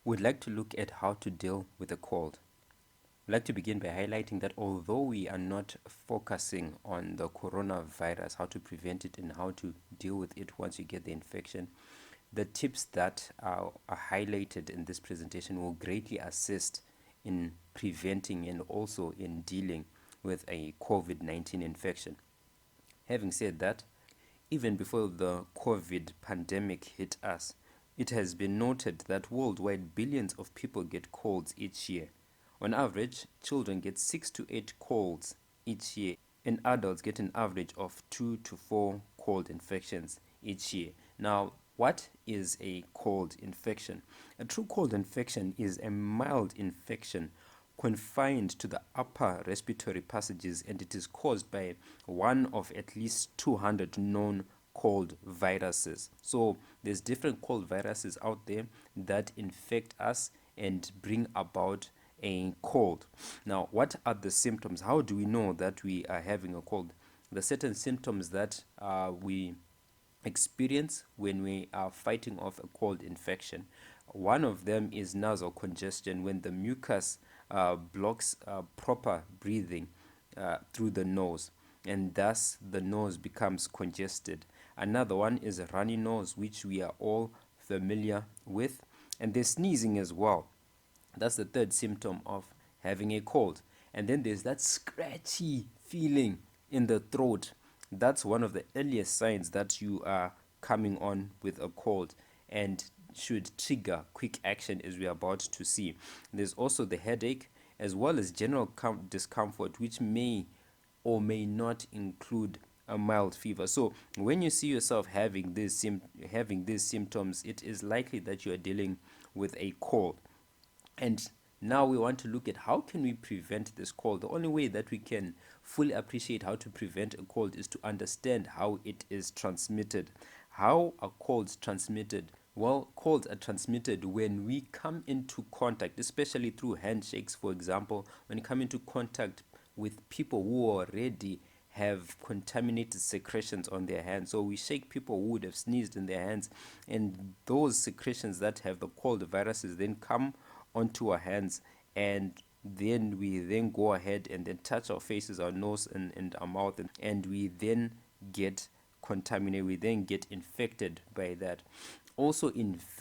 We'd like to look at how to deal with a cold. I'd like to begin by highlighting that although we are not focusing on the coronavirus, how to prevent it and how to deal with it once you get the infection, the tips that are highlighted in this presentation will greatly assist in preventing and also in dealing with a COVID-19 infection. Having said that, even before the COVID pandemic hit us, it has been noted that worldwide billions of people get colds each year. On average, children get 6 to 8 colds each year, and adults get an average of 2 to 4 cold infections each year. Now, what is a cold infection? A true cold infection is a mild infection confined to the upper respiratory passages, and it is caused by one of at least 200 known cold viruses. So there's different cold viruses out there that infect us and bring about a cold. Now, what are the symptoms? How do we know that we are having a cold? The certain symptoms that we experience when we are fighting off a cold infection. One of them is nasal congestion, when the mucus blocks proper breathing through the nose, and thus the nose becomes congested. Another one is a runny nose, which we are all familiar with, and there's sneezing as well. That's the third symptom of having a cold. And then there's that scratchy feeling in the throat. That's one of the earliest signs that you are coming on with a cold and should trigger quick action, as we are about to see. There's also the headache, as well as general discomfort, which may or may not include a mild fever. So when you see yourself having these symptoms, it is likely that you are dealing with a cold. And now we want to look at how can we prevent this cold. The only way that we can fully appreciate how to prevent a cold is to understand how it is transmitted. How are colds transmitted? Well, colds are transmitted when we come into contact, especially through handshakes, for example, when you come into contact with people who already have contaminated secretions on their hands. So we shake people who would have sneezed in their hands, and those secretions that have the cold viruses then come onto our hands, and then we then go ahead and then touch our faces, our nose, and our mouth, and we then get contaminated, we then get infected by that. Also,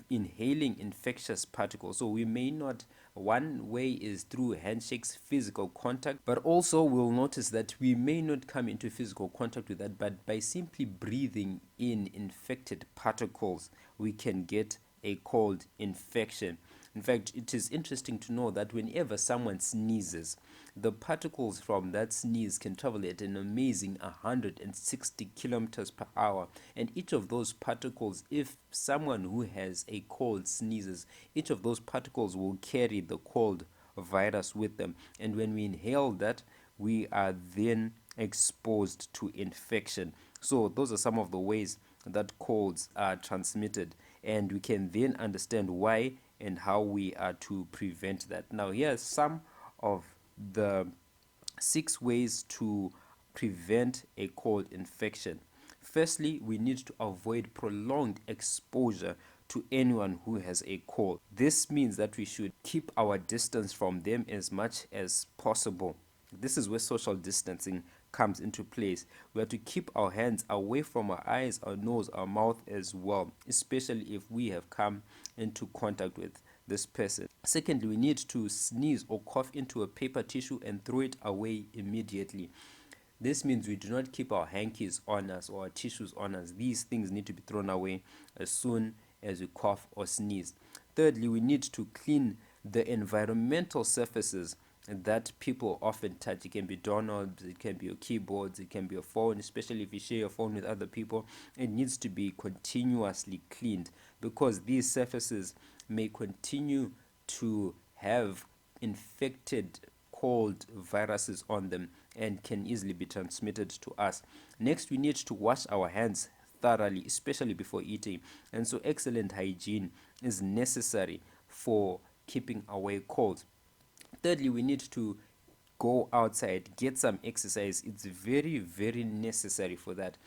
inhaling infectious particles. So we may not, one way is through handshakes, physical contact, but also we'll notice that we may not come into physical contact with that, but by simply breathing in infected particles, we can get a cold infection. In fact, it is interesting to know that whenever someone sneezes, the particles from that sneeze can travel at an amazing 160 kilometers per hour. And each of those particles, if someone who has a cold sneezes, each of those particles will carry the cold virus with them. And when we inhale that, we are then exposed to infection. So those are some of the ways that colds are transmitted, and we can then understand why and how we are to prevent that. Now, here's some of the 6 ways to prevent a cold infection. Firstly, we need to avoid prolonged exposure to anyone who has a cold. This means that we should keep our distance from them as much as possible. This is where social distancing comes into place. We have to keep our hands away from our eyes, our nose, our mouth as well, especially if we have come into contact with this person. Secondly, we need to sneeze or cough into a paper tissue and throw it away immediately. This means we do not keep our hankies on us or our tissues on us. These things need to be thrown away as soon as we cough or sneeze. Thirdly, we need to clean the environmental surfaces that people often touch. It can be doorknobs, it can be your keyboards, it can be your phone, especially if you share your phone with other people. It needs to be continuously cleaned, because these surfaces may continue to have infected cold viruses on them and can easily be transmitted to us. Next, we need to wash our hands thoroughly, especially before eating, and so excellent hygiene is necessary for keeping away colds. Thirdly, we need to go outside, get some exercise. It's very, very necessary for that.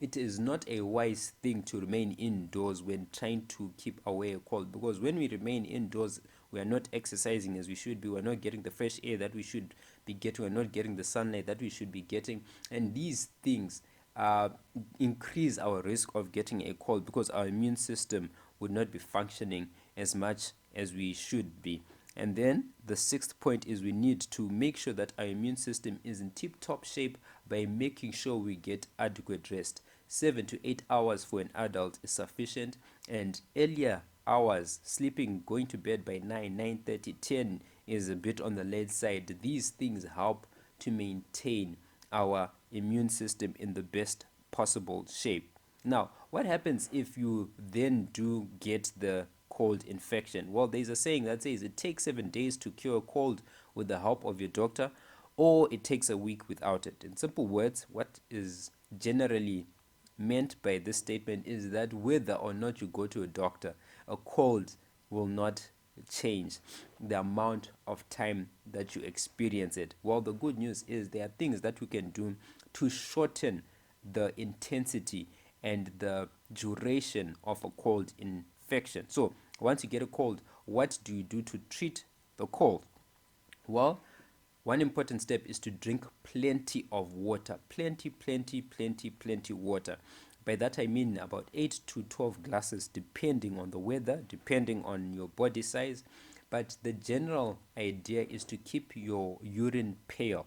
it is not a wise thing to remain indoors when trying to keep away a cold, because when we remain indoors, we are not exercising as we should be, we're not getting the fresh air that we should be getting, we're not getting the sunlight that we should be getting, and these things increase our risk of getting a cold because our immune system would not be functioning as much as we should be. And then the sixth point is we need to make sure that our immune system is in tip top shape by making sure we get adequate rest. 7 to 8 hours for an adult is sufficient, and earlier hours, sleeping, going to bed by 9, 9:30, 10 is a bit on the late side. These things help to maintain our immune system in the best possible shape. Now, what happens if you then do get the cold infection? Well, there's a saying that says it takes 7 days to cure a cold with the help of your doctor, or it takes a week without it. In simple words, what is generally meant by this statement is that whether or not you go to a doctor, a cold will not change the amount of time that you experience it. Well, the good news is there are things that we can do to shorten the intensity and the duration of a cold infection. So, once you get a cold, what do you do to treat the cold? Well, one important step is to drink plenty of water. Plenty water. By that I mean about 8 to 12 glasses, depending on the weather, depending on your body size. But the general idea is to keep your urine pale.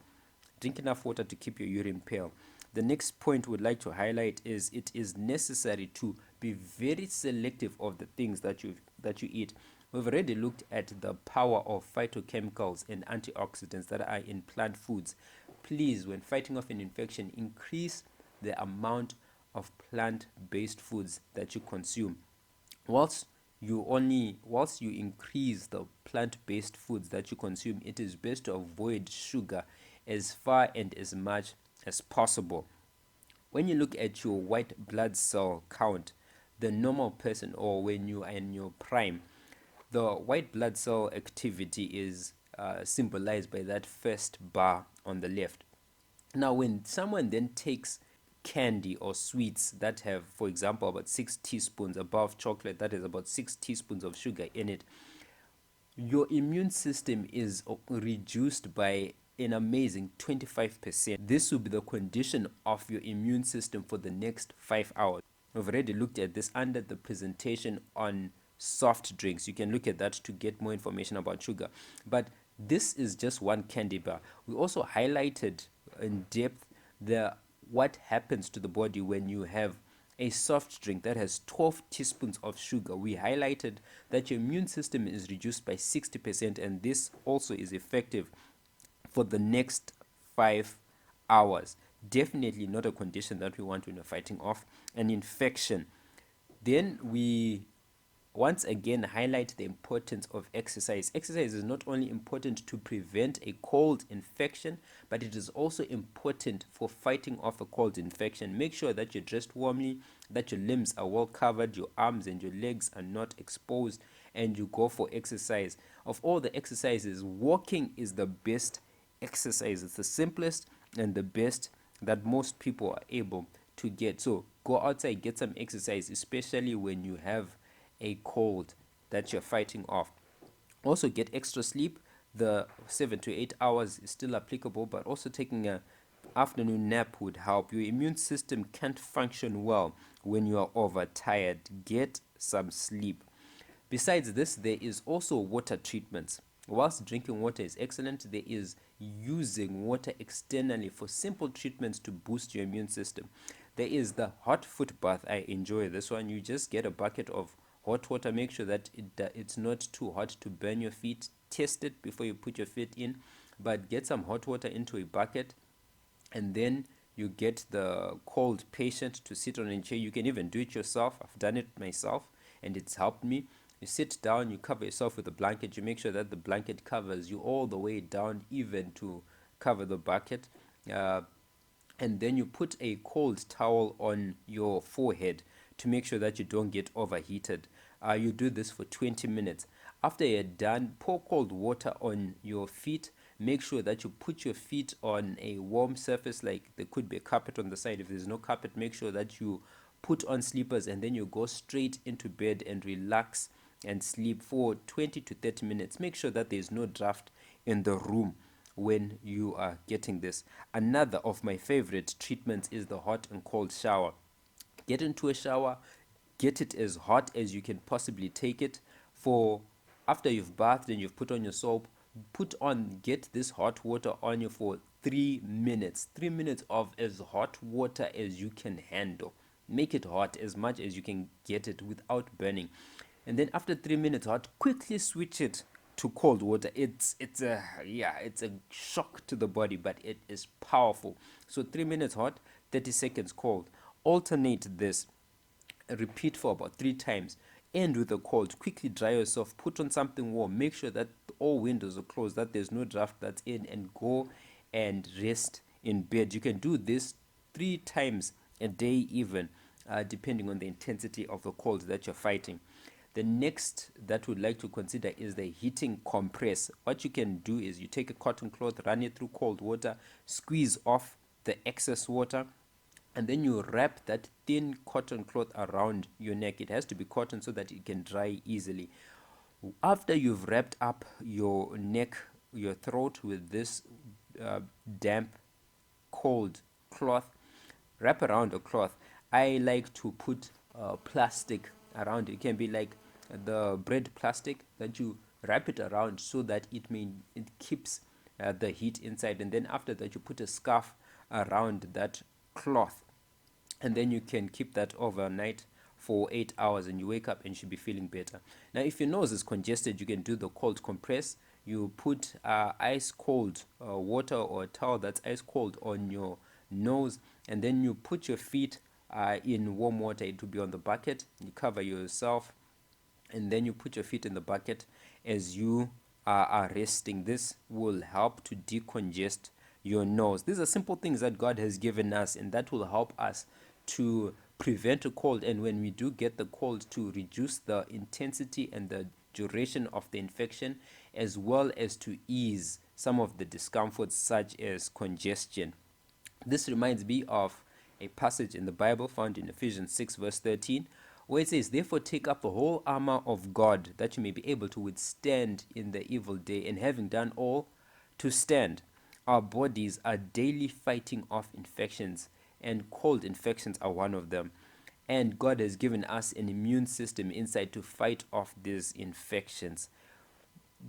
Drink enough water to keep your urine pale. The next point we'd like to highlight is it is necessary to be very selective of the things that you eat. We've already looked at the power of phytochemicals and antioxidants that are in plant foods. Please, when fighting off an infection, increase the amount of plant-based foods that you consume. Whilst you increase the plant-based foods that you consume, it is best to avoid sugar as far and as much as possible. When you look at your white blood cell count, the normal person, or when you are in your prime, the white blood cell activity is symbolized by that first bar on the left. Now, when someone then takes candy or sweets that have, for example, about 6 teaspoons above chocolate, that is about 6 teaspoons of sugar in it, your immune system is reduced by an amazing 25%. This will be the condition of your immune system for the next 5 hours. We've already looked at this under the presentation on soft drinks. You can look at that to get more information about sugar. But this is just one candy bar. We also highlighted in depth what happens to the body when you have a soft drink that has 12 teaspoons of sugar. We highlighted that your immune system is reduced by 60%, and this also is effective for the next 5 hours. Definitely not a condition that we want when we're fighting off an infection. Then we once again highlight the importance of exercise. Exercise is not only important to prevent a cold infection, but it is also important for fighting off a cold infection. Make sure that you're dressed warmly, that your limbs are well covered, your arms and your legs are not exposed, and you go for exercise. Of all the exercises, walking is the best exercise. It's the simplest and the best that most people are able to get. So go outside, get some exercise, especially when you have a cold that you're fighting off. Also get extra sleep. The 7 to 8 hours is still applicable, but also taking an afternoon nap would help. Your immune system can't function well when you are overtired. Get some sleep. Besides this, there is also water treatments. Whilst drinking water is excellent, there is using water externally for simple treatments to boost your immune system. There is the hot foot bath. I enjoy this one. You just get a bucket of hot water. Make sure that it's not too hot to burn your feet. Test it before you put your feet in, but get some hot water into a bucket, and then you get the cold patient to sit on a chair. You can even do it yourself. I've done it myself, and it's helped me. You sit down, you cover yourself with a blanket. You make sure that the blanket covers you all the way down, even to cover the bucket. And then you put a cold towel on your forehead to make sure that you don't get overheated. You do this for 20 minutes. After you're done, pour cold water on your feet. make sure that you put your feet on a warm surface, like there could be a carpet on the side. If there's no carpet, make sure that you put on slippers, and then you go straight into bed and relax and sleep for 20 to 30 minutes. Make sure that there's no draft in the room when you are getting this. Another of my favorite treatments is the hot and cold shower. Get into a shower, get it as hot as you can possibly take it. For after you've bathed and you've put on your soap, get this hot water on you for 3 minutes. 3 minutes of as hot water as you can handle. Make it hot as much as you can get it without burning. And then after 3 minutes hot, quickly switch it to cold water. It's a shock to the body, but it is powerful. So 3 minutes hot, 30 seconds cold. Alternate this. Repeat for about 3 times. End with a cold. Quickly dry yourself. Put on something warm. Make sure that all windows are closed, that there's no draft that's in, and go and rest in bed. You can do this 3 times a day, even depending on the intensity of the cold that you're fighting. The next that we'd like to consider is the heating compress. What you can do is you take a cotton cloth, run it through cold water, squeeze off the excess water, and then you wrap that thin cotton cloth around your neck. It has to be cotton so that it can dry easily. After you've wrapped up your neck, your throat with this damp, cold cloth, wrap around a cloth. I like to put plastic around it. It can be like the bread plastic that you wrap it around so that it keeps the heat inside. And then after that, you put a scarf around that cloth, and then you can keep that overnight for 8 hours, and you wake up and you should be feeling better. Now, if your nose is congested, you can do the cold compress. You put ice cold water or a towel that's ice cold on your nose, and then you put your feet in warm water. It will be on the bucket. You cover yourself, and then you put your feet in the bucket as you are resting. This will help to decongest your nose. These are simple things that God has given us, and that will help us to prevent a cold, and when we do get the cold, to reduce the intensity and the duration of the infection, as well as to ease some of the discomforts such as congestion. This reminds me of a passage in the Bible found in Ephesians 6 verse 13, where it says, "Therefore take up the whole armor of God, that you may be able to withstand in the evil day, and having done all, to stand." Our bodies are daily fighting off infections, and cold infections are one of them. And God has given us an immune system inside to fight off these infections.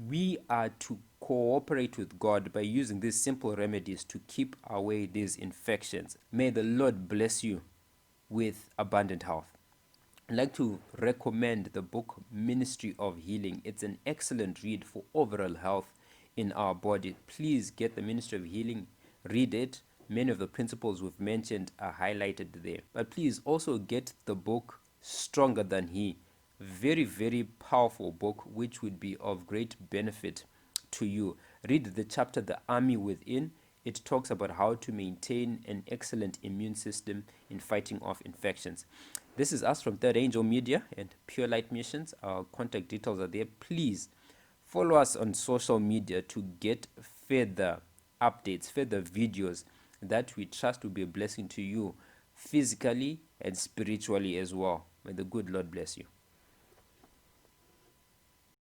We are to cooperate with God by using these simple remedies to keep away these infections. May the Lord bless you with abundant health. I'd like to recommend the book Ministry of Healing. It's an excellent read for overall health in our body. Please get the Ministry of Healing, read it. Many of the principles we've mentioned are highlighted there. But please also get the book Stronger Than He. Very, very powerful book, which would be of great benefit to you. Read the chapter The Army Within. It talks about how to maintain an excellent immune system in fighting off infections. This is us from Third Angel Media and Pure Light Missions. Our contact details are there. Please follow us on social media to get further updates, further videos that we trust will be a blessing to you physically and spiritually as well. May the good Lord bless you.